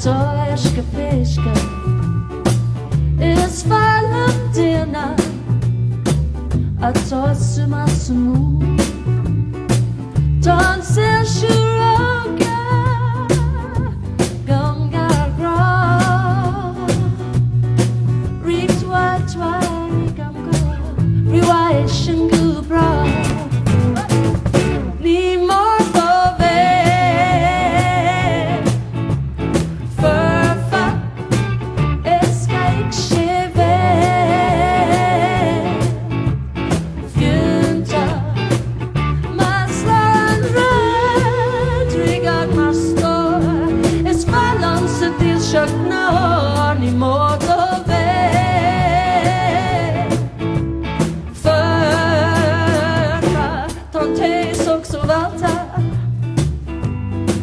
Deutsche Fischke ist Valentina, a tosse massumu, ton ser shuroga, gonga gra, ritwa twani gamga, riwa shingu bra, ni morto ve.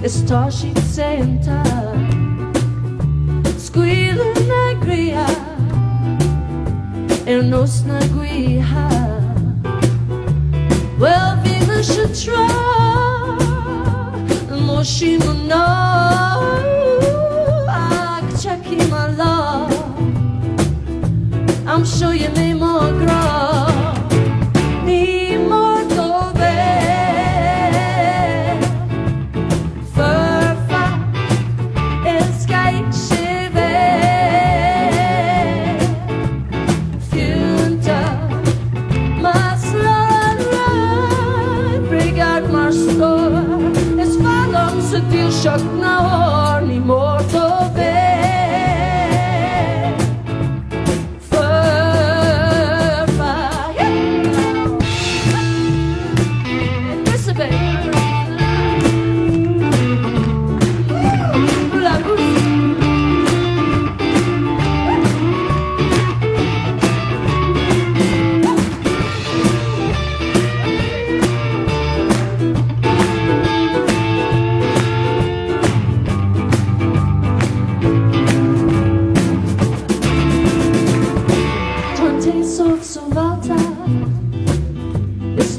Sta shit senta squealing agria e non snaguia. Well, we should try moshimo no checky my love. I'm sure you may more grow. Ni more dove. Til sjøkna år ni morto ve.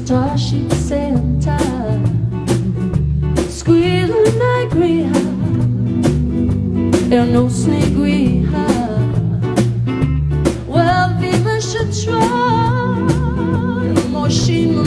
Starship Santa squealing agria e non sniguia. Well, we should try moshimo